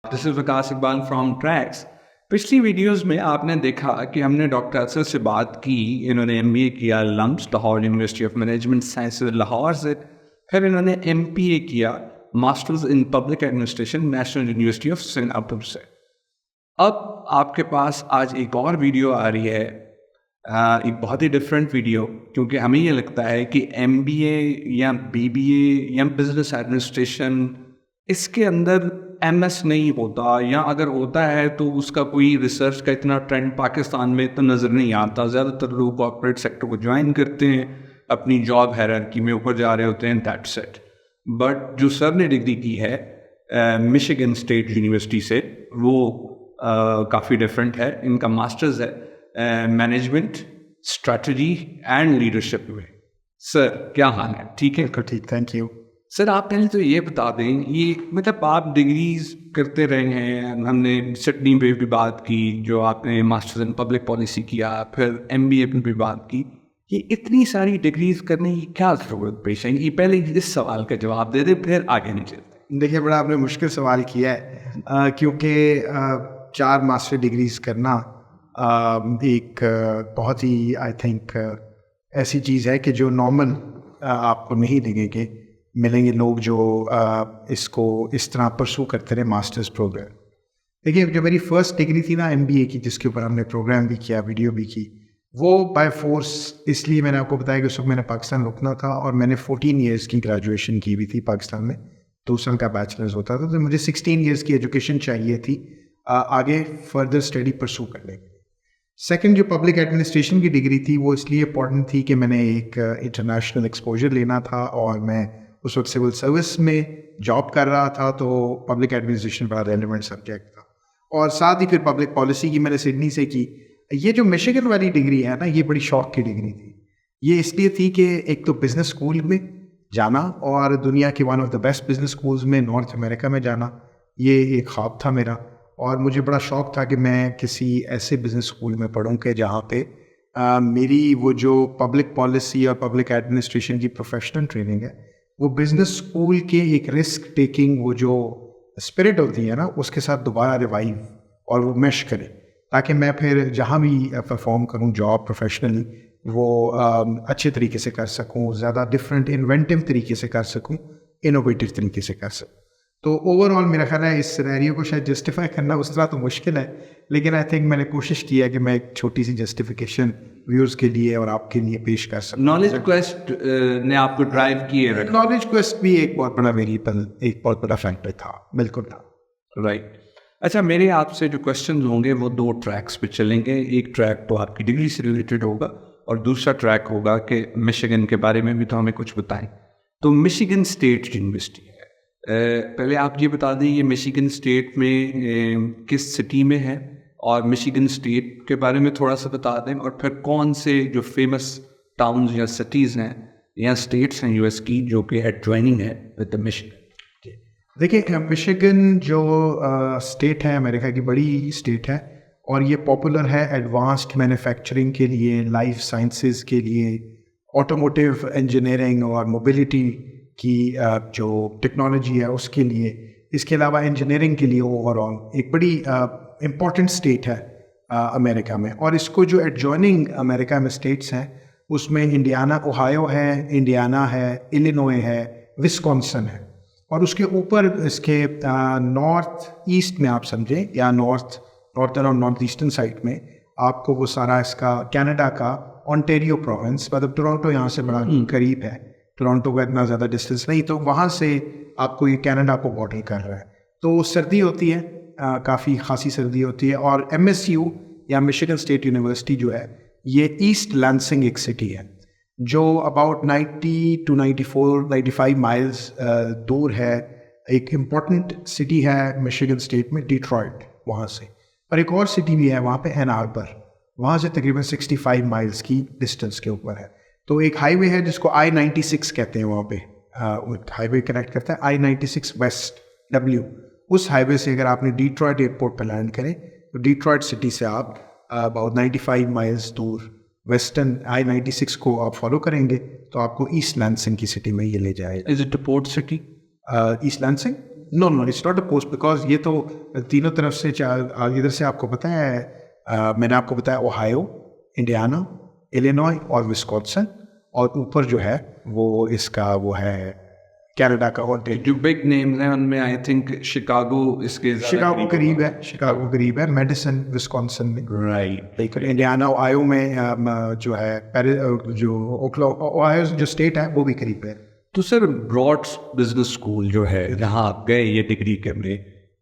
This is Vikas Iqbal from tracks. पिछली videos में आपने देखा कि हमने डॉक्टर असद से बात की। इन्होंने एमबीए किया LUMS Lahore University of Management Sciences Lahore से। फिर इन्होंने एमपीए किया masters in Public Administration National University of Singapore से। अब आपके पास आज एक और वीडियो आ रही है, एक बहुत ही डिफरेंट वीडियो, क्योंकि हमें ये लगता है कि एमबीए या बीबीए या बिजनेस एडमिनिस्ट्रेशन इसके अंदर एमएस नहीं होता, या अगर होता है तो उसका कोई रिसर्च का इतना ट्रेंड पाकिस्तान में तो नज़र नहीं आता। ज़्यादातर लोग कॉर्पोरेट सेक्टर को ज्वाइन करते हैं, अपनी जॉब हायरार्की में ऊपर जा रहे होते हैं, दैट्स इट। बट जो सर ने डिग्री की है मिशिगन स्टेट यूनिवर्सिटी से, वो काफ़ी डिफरेंट है। इनका मास्टर्स है मैनेजमेंट स्ट्रैटेजी एंड लीडरशिप में। सर क्या हाल है? ठीक है? ठीक, थैंक यू। सर आप पहले तो ये बता दें, ये मतलब आप डिग्रीज करते रहे हैं, हमने सिडनी पे भी बात की, जो आपने मास्टर्स इन पब्लिक पॉलिसी किया, फिर एमबीए पे भी बात की। ये इतनी सारी डिग्रीज करने की क्या ज़रूरत पेश आई? ये पहले इस सवाल का जवाब दे दें, फिर आगे नहीं चलते। देखिए, बड़ा आपने मुश्किल सवाल किया है, क्योंकि 4 मास्टर डिग्रीज करना एक बहुत ही आई थिंक ऐसी चीज़ है कि जो नॉर्मल आपको नहीं मिलेंगे लोग जो इसको इस तरह परसू करते रहे मास्टर्स प्रोग्राम। देखिए, जो मेरी फर्स्ट डिग्री थी ना एमबीए की, जिसके ऊपर हमने प्रोग्राम भी किया, वीडियो भी की, वो बाय फोर्स, इसलिए मैंने आपको बताया कि उस वक्त मैंने पाकिस्तान रुकना था और मैंने 14 ईयर्स की ग्रेजुएशन की हुई थी पाकिस्तान में, 2 साल का बैचलर्स होता था, तो मुझे 16 ईयर्स की एजुकेशन चाहिए थी आगे फर्दर स्टडी परसू करने के लिए। सेकंड जो पब्लिक एडमिनिस्ट्रेशन की डिग्री थी, वो इसलिए इम्पॉर्टेंट थी कि मैंने एक इंटरनेशनल एक्सपोजर लेना था और मैं उस वक्त सिविल सर्विस में जॉब कर रहा था, तो पब्लिक एडमिनिस्ट्रेशन बड़ा रेलिवेंट सब्जेक्ट था। और साथ ही फिर पब्लिक पॉलिसी की मैंने सिडनी से की। ये जो मिशिगन वाली डिग्री है ना, ये बड़ी शौक की डिग्री थी। ये इसलिए थी कि एक तो बिजनेस स्कूल में जाना और दुनिया के one of the best business schools में नॉर्थ अमेरिका में जाना, ये एक ख्वाब था मेरा। और मुझे बड़ा शौक था कि मैं किसी ऐसे बिजनेस स्कूल में पढ़ूं कि जहाँ पे मेरी वो जो पब्लिक पॉलिसी और पब्लिक एडमिनिस्ट्रेशन की प्रोफेशनल ट्रेनिंग है, वो बिजनेस स्कूल के एक रिस्क टेकिंग वो जो स्पिरिट होती है ना, उसके साथ दोबारा रिवाइव और वो मैश करे, ताकि मैं फिर जहाँ भी परफॉर्म करूँ जॉब प्रोफेशनली, वो अच्छे तरीके से कर सकूँ, ज़्यादा डिफरेंट इन्वेंटिव तरीके से कर सकूँ, इनोवेटिव तरीके से कर सकूँ। तो ओवरऑल मेरा ख्याल है इस सिनेरियो को शायद जस्टिफाई करना उस तरह तो मुश्किल है, लेकिन आई थिंक मैंने कोशिश की है कि मैं एक छोटी सी जस्टिफिकेशन व्यूअर्स के लिए और आपके लिए पेश कर सकूँ। नॉलेज क्वेस्ट ने आपको ड्राइव किए? नॉलेज क्वेस्ट भी एक बहुत बड़ा वेरिएबल, एक बहुत बड़ा फैक्टर था, बिल्कुल था। राइट। अच्छा, मेरे आपसे जो क्वेश्चन होंगे वो 2 ट्रैक्स पे चलेंगे। एक ट्रैक तो आपकी डिग्री से रिलेटेड होगा और दूसरा ट्रैक होगा कि मिशिगन के बारे में भी तो हमें कुछ बताएं। तो मिशिगन स्टेट यूनिवर्सिटी है, पहले आप ये बता दें ये मिशिगन स्टेट में किस सिटी में है, और मिशिगन स्टेट के बारे में थोड़ा सा बता दें, और फिर कौन से जो फेमस टाउन्स या सिटीज़ हैं या स्टेट्स हैं यूएस की जो कि एडजॉइनिंग है विद द मिशिगन। देखिए, मिशिगन जो स्टेट है अमेरिका की बड़ी स्टेट है, और ये पॉपुलर है एडवांस्ड मैन्युफैक्चरिंग के लिए, लाइफ साइंसेस के लिए, ऑटोमोटिव इंजीनियरिंग और मोबिलिटी की जो टेक्नोलॉजी है उसके लिए, इसके अलावा इंजीनियरिंग के लिए ओवरऑल एक बड़ी इम्पॉर्टेंट स्टेट है अमेरिका में। और इसको जो एडजॉइनिंग अमेरिका में स्टेट्स हैं, उसमें इंडियाना, ओहायो है, इंडियाना है, इलिनॉय है, विस्कॉन्सिन है, और उसके ऊपर इसके नॉर्थ ईस्ट में आप समझें, या नॉर्थर्न और नॉर्थ ईस्टर्न साइड में आपको वो सारा इसका कनाडा का ऑन्टेरियो प्रोविंस, मतलब टोरंटो यहाँ से बड़ा करीब है, टोरंटो का इतना ज़्यादा डिस्टेंस नहीं, तो वहाँ से आपको ये कनाडा को बॉर्डर कर रहा है। तो सर्दी होती है, काफ़ी खासी सर्दी होती है। और MSU या मिशिगन स्टेट यूनिवर्सिटी जो है, ये ईस्ट लैंसिंग एक सिटी है जो अबाउट 90 to 95 माइल्स दूर है। एक इम्पॉर्टेंट सिटी है मिशिगन स्टेट में, डिट्रॉइट, वहाँ से। और एक और सिटी भी है वहाँ पे, एन आर्बर, वहाँ से तकरीबन 65 माइल्स की डिस्टेंस के ऊपर है। तो एक हाईवे है जिसको I-96 कहते हैं, वहाँ पे हाईवे कनेक्ट करता है, I-96 वेस्ट W। उस हाईवे से अगर आपने डिट्रॉइट एयरपोर्ट पर लैंड करें, तो डिट्रॉइट सिटी से आप अबाउट 95 माइल्स दूर वेस्टर्न I-96 को आप फॉलो करेंगे तो आपको ईस्ट लैंसिंग की सिटी में ये ले जाएगा। Is it a port city? East Lansing no no it's not a post, because ये तो तीनों तरफ से इधर से आपको पता है, मैंने आपको बताया ओहायो, इंडियाना, इलिनॉय और विस्कॉन्सिन, और ऊपर जो है वो इसका वो है कनाडा का ओंटारियो। जो बिग नेम्स हैं उनमें आई थिंक शिकागो इसके शिकागो करीब है, शिकागो करीब है, मेडिसन विस्कॉन्सिन में, राइट। लेकिन इंडियाना ओहायो में जो है जो ओहायो जो स्टेट है वो भी करीब है। तो सर ब्रॉड बिजनेस स्कूल जो है जहाँ आप गए ये डिग्री करने,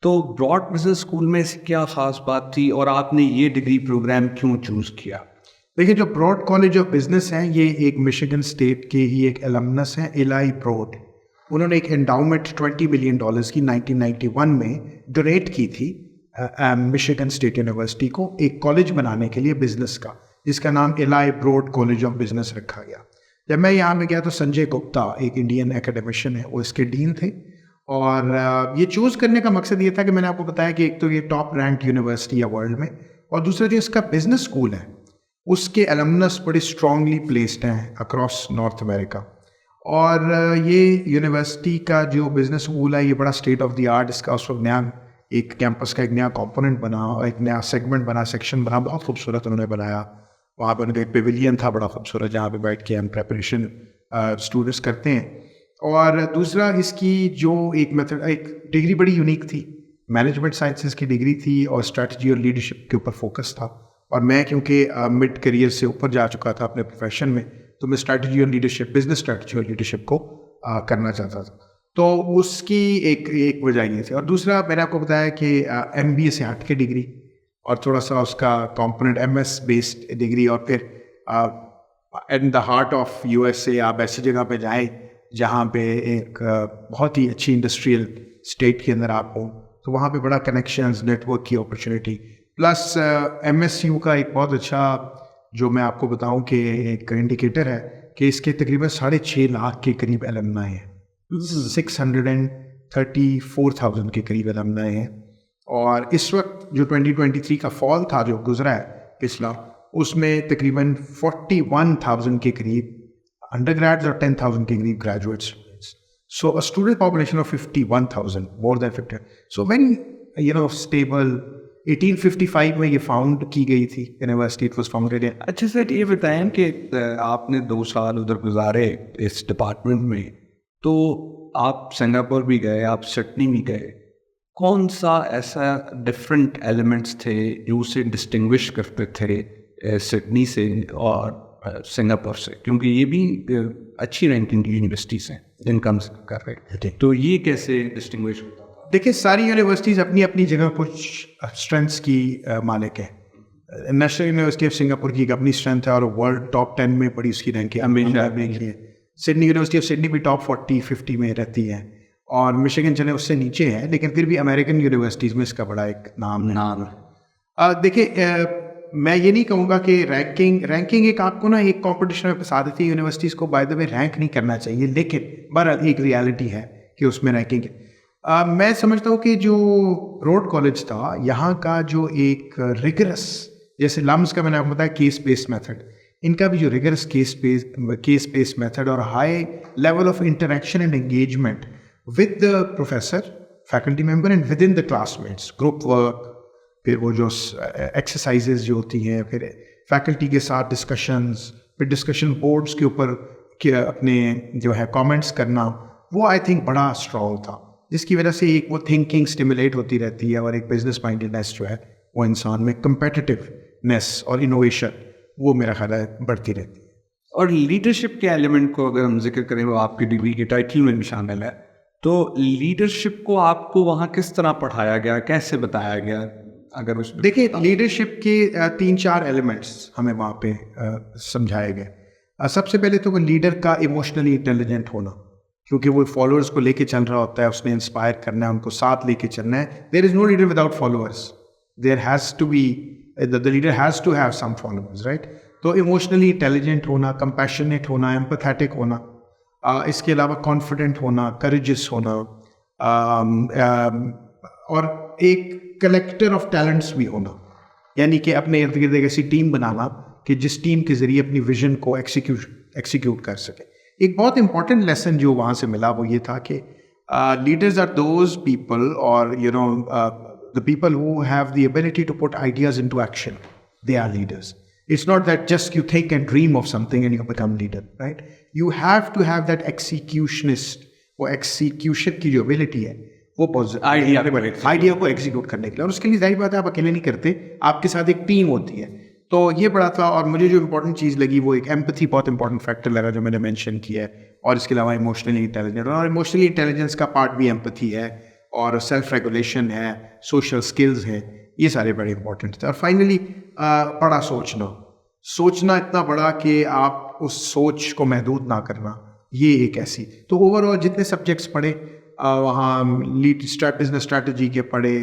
तो ब्रॉड बिजनेस स्कूल में ऐसी क्या खास बात थी और आपने ये डिग्री प्रोग्राम क्यों चूज किया? देखिए जो ब्रॉड कॉलेज ऑफ बिजनेस है ये एक मिशिगन स्टेट के ही एक एलमनस है, एलाई ब्रॉड। उन्होंने एक एंडाउमेंट $20 मिलियन की 1991 में डोनेट की थी मिशिगन स्टेट यूनिवर्सिटी को एक कॉलेज बनाने के लिए बिजनेस का, जिसका नाम Eli Broad College of Business रखा गया। जब मैं यहाँ पे गया तो संजय गुप्ता एक इंडियन एकेडमिशियन है, वो इसके डीन थे। और ये चूज़ करने का मकसद ये था कि मैंने आपको बताया कि एक तो ये टॉप रैंक यूनिवर्सिटी है वर्ल्ड में, और दूसरा जो इसका बिजनेस स्कूल है उसके एलमनस बड़े स्ट्रांगली प्लेस्ड हैं अक्रॉस नॉर्थ अमेरिका। और ये यूनिवर्सिटी का जो बिजनेस स्कूल है ये बड़ा स्टेट ऑफ द आर्ट, इसका उस वक्त नया एक कैंपस का एक नया कंपोनेंट बना, एक नया सेगमेंट बना, सेक्शन बना, बहुत खूबसूरत उन्होंने बनाया। वहाँ पर उनका एक पेविलियन था बड़ा खूबसूरत जहाँ पे बैठ के हम प्रेपरेशन स्टूडेंट्स करते हैं। और दूसरा इसकी जो एक मेथड, एक डिग्री बड़ी यूनिक थी, मैनेजमेंट साइंसेस की डिग्री थी और स्ट्रैटेजी और लीडरशिप के ऊपर फोकस था। और मैं क्योंकि मिड करियर से ऊपर जा चुका था अपने प्रोफेशन में, तो मैं स्ट्रैटेजी और लीडरशिप, बिजनेस स्ट्रैटेजी और लीडरशिप को करना चाहता था। तो उसकी एक वजह ये थी। और दूसरा मैंने आपको बताया कि MBA से हट के डिग्री और थोड़ा सा उसका कंपोनेंट MS बेस्ड डिग्री, और फिर in the heart of USA आप ऐसी जगह पे जाएं जहाँ पे एक बहुत ही अच्छी इंडस्ट्रियल स्टेट के अंदर आप हो, तो वहाँ पे बड़ा कनेक्शंस, नेटवर्क की अपॉर्चुनिटी, प्लस MSU का एक बहुत अच्छा जो मैं आपको बताऊं कि एक इंडिकेटर है कि इसके तकरीबन 6.5 लाख के करीब एलमनाई है, 634,000 के करीब एलमनाई है। और इस वक्त जो 2023 का फॉल था जो गुजरा है पिछला, उसमें तकरीबन 41,000 के करीब अंडरग्रेड्स और 10,000 के करीब graduates. So a student population of 51,000, more than 50। So when stable 1855 में ये फाउंड की गई थी university, it was founded in. अच्छा सर ये बताएं कि आपने 2 साल उधर गुजारे इस डिपार्टमेंट में, तो आप सिंगापुर भी गए, आप सिडनी भी गए, कौन सा ऐसा डिफरेंट एलिमेंट्स थे जो उसे डिस्टिंग्विश करते थे सिडनी से और सिंगापुर से, क्योंकि ये भी अच्छी रैंकिंग की यूनिवर्सिटीज़ हैं इनकम कर रहे थे, तो ये कैसे डिस्टिंग्विश होता? देखिए सारी यूनिवर्सिटीज़ अपनी अपनी जगह कुछ स्ट्रेंथ्स की मालिक है। नेशनल यूनिवर्सिटी ऑफ सिंगापुर की एक अपनी स्ट्रेंथ है और वर्ल्ड टॉप 10 में बड़ी उसकी रैंकिंग हमेशा है। सिडनी यूनिवर्सिटी ऑफ सिडनी भी टॉप 40-50 में रहती है, और मिशिगन चले उससे नीचे है, लेकिन फिर भी अमेरिकन यूनिवर्सिटीज़ में इसका बड़ा एक नाम है। देखिए मैं ये नहीं कहूँगा कि रैंकिंग एक आपको ना एक कॉम्पिटिशन में फंसा देती है। यूनिवर्सिटीज़ को बाय द वे रैंक नहीं करना चाहिए, लेकिन बहरहाल एक रियलिटी है कि उसमें रैंकिंग है। मैं समझता हूँ कि जो ब्रॉड कॉलेज था यहाँ का जो एक रिगरस, जैसे लम्स का मैंने आपको बताया केस बेस्ड मेथड, इनका भी जो रिगरस केस बेस्ड मेथड और high level of interaction and engagement with the professor, faculty member and with in the classmates, group work, फिर वो जो एक्सरसाइजेज जो होती हैं, फिर फैकल्टी के साथ डिस्कशंस, फिर डिस्कशन बोर्ड्स के ऊपर अपने जो है कमेंट्स करना, वो आई थिंक बड़ा स्ट्रॉन्ग था, जिसकी वजह से एक वो थिंकिंग स्टिमुलेट होती रहती है और एक बिजनेस माइंडेडनेस जो है वो इंसान में कंपेटिटिवनेस और इनोवेशन वो मेरा ख्याल है बढ़ती रहती है। और लीडरशिप के एलिमेंट को अगर हम जिक्र करें, वो आपकी डिग्री के टाइटल में भी शामिल है, तो लीडरशिप को आपको वहाँ किस तरह पढ़ाया गया, कैसे बताया गया? अगर उस देखिए लीडरशिप के 3-4 एलिमेंट्स हमें वहाँ पे समझाए गए। सबसे पहले तो वो लीडर का इमोशनली इंटेलिजेंट होना, क्योंकि वो फॉलोअर्स को लेके चल रहा होता है, उसने इंस्पायर करना है, उनको साथ लेके चलना है। There is no leader without followers, there has to be the leader has to have some followers, right. तो इमोशनली इंटेलिजेंट होना, कंपैशनेट होना, एम्पैथेटिक होना, इसके अलावा कॉन्फिडेंट होना, करेजियस होना, और एक कलेक्टर ऑफ टैलेंट्स भी होना, यानी कि अपने इर्द गिर्द एक ऐसी टीम बनाना कि जिस टीम के जरिए अपनी विजन को एक्सिक्यूट कर सके। एक बहुत इंपॉर्टेंट लेसन जो वहाँ से मिला वो ये था कि leaders are those people, or the people who have the ability to put ideas into action. They are leaders. It's not that just you think and dream of something and you become leader, right? You have to have that executionist, वो execution की जो ability है वो बहुत idea को execute करने के लिए, और उसके लिए जाहिर बात है आप अकेले नहीं करते, आपके साथ एक टीम होती है. तो ये बड़ा था. और मुझे जो इम्पोर्टेंट चीज़ लगी वो एक एम्पैथी बहुत इंपॉर्टेंट फैक्टर लगा जो मैंने मेंशन किया है. और इसके अलावा इमोशनली इंटेलिजेंट, और इमोशनली इंटेलिजेंस का पार्ट भी एम्पैथी है, और सेल्फ रेगुलेशन है, सोशल स्किल्स हैं, ये सारे बड़े इंपॉर्टेंट थे. और फाइनली बड़ा सोचना इतना बड़ा कि आप उस सोच को महदूद ना करना, ये एक ऐसी. तो ओवरऑल जितने सब्जेक्ट्स पढ़े वहाँ बिजनेस स्ट्रैटेजी के पढ़े,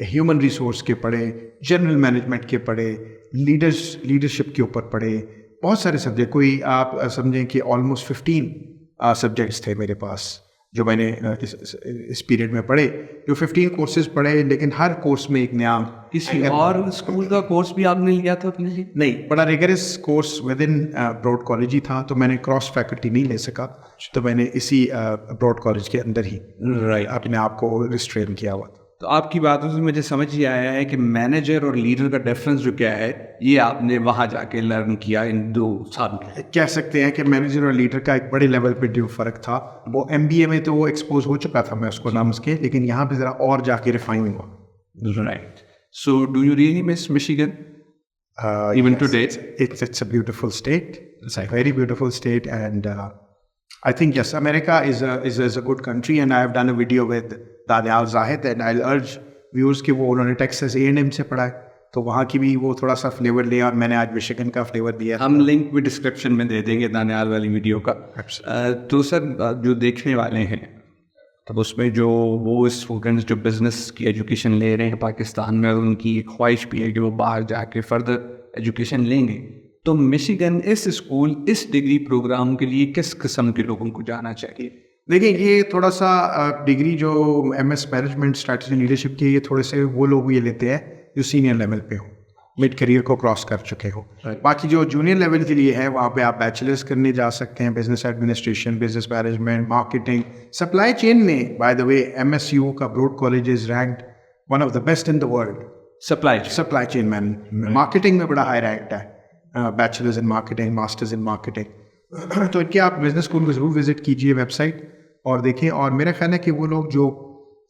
ह्यूमन रिसोर्स के पढ़े, जनरल मैनेजमेंट के पढ़े, लीडरशिप के ऊपर पढ़े, बहुत सारे सब्जेक्ट. कोई आप समझें कि ऑलमोस्ट 15 सब्जेक्ट्स थे मेरे पास जो मैंने इस पीरियड में पढ़े. जो 15 कोर्सेज पढ़े, लेकिन हर कोर्स में एक नया. किसी और स्कूल का कोर्स भी आपने लिया था? नहीं, बड़ा rigorous course within broad college ही था, तो मैंने क्रॉस फैकल्टी नहीं ले सका, तो मैंने इसी ब्रॉड कॉलेज के अंदर ही अपने आप को रिस्ट्रेन किया हुआ था. तो आपकी बातों से मुझे समझ ही आया है कि मैनेजर और लीडर का डिफरेंस जो क्या है, ये आपने वहाँ जाके लर्न किया इन 2 साल में. कह सकते हैं कि मैनेजर और लीडर का एक बड़े लेवल पे जो फ़र्क था, वो MBA में तो वो एक्सपोज हो चुका था मैं उसको नाम्स के, लेकिन यहाँ पे ज़रा और जाके रिफाइन हुआ. Right. So do you really miss Michigan even today? It's a beautiful state. It's a very beautiful state, and I think yes, America is a good country, and I have done a video with Danial Zahid, and I'll urge viewers कि वो उन्होंने Texas A&M से पढ़ा है, तो वहाँ की भी वो थोड़ा सा फ्लेवर लिया, और मैंने आज मिशिगन का फ्लेवर दिया. हम लिंक भी डिस्क्रिप्शन में दे देंगे दानियाल वाली वीडियो का. तो सर जो देखने वाले हैं, तब उसमें जो वो स्टूडेंट्स जो बिज़नेस की एजुकेशन ले रहे हैं पाकिस्तान में, उनकी एक ख्वाहिश भी है कि वो बाहर जाके फर्दर एजुकेशन लेंगे, तो मिशिगन इस स्कूल इस डिग्री प्रोग्राम के लिए किस किस्म के लोगों को जाना चाहिए? देखिए, ये थोड़ा सा डिग्री जो MS मैनेजमेंट स्ट्रैटेजी लीडरशिप की, ये थोड़े से वो लोग ये लेते हैं जो सीनियर लेवल पे हो, मिड करियर को क्रॉस कर चुके हो. बाकी जो जूनियर लेवल के लिए है, वहाँ पे आप बैचलर्स करने जा सकते हैं, business administration, business management, marketing, supply chain में. बाय द वे MSU का Broad College is ranked one of the best in the world. Supply chain management, marketing में बड़ा हाई रैंक्ड है, bachelors in marketing, masters in marketing. तो इनके आप business school को ज़रूर विजिट कीजिए, वेबसाइट और देखें. और मेरा ख्याल है कि वो लोग जो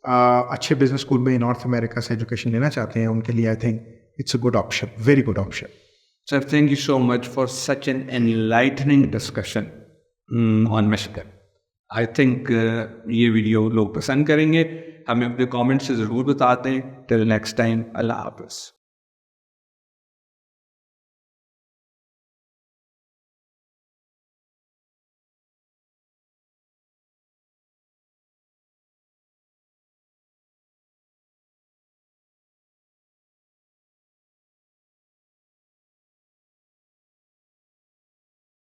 अच्छे बिजनेस स्कूल में नॉर्थ अमेरिका से एजुकेशन लेना चाहते हैं, उनके लिए I think it's a good option, very good option. Sir, thank you so much for such an enlightening discussion on Michigan. I think ये वीडियो लोग पसंद करेंगे. हमें अपने कमेंट्स से ज़रूर बताते हैं. Till next time, अल्लाह हाफ़िज़.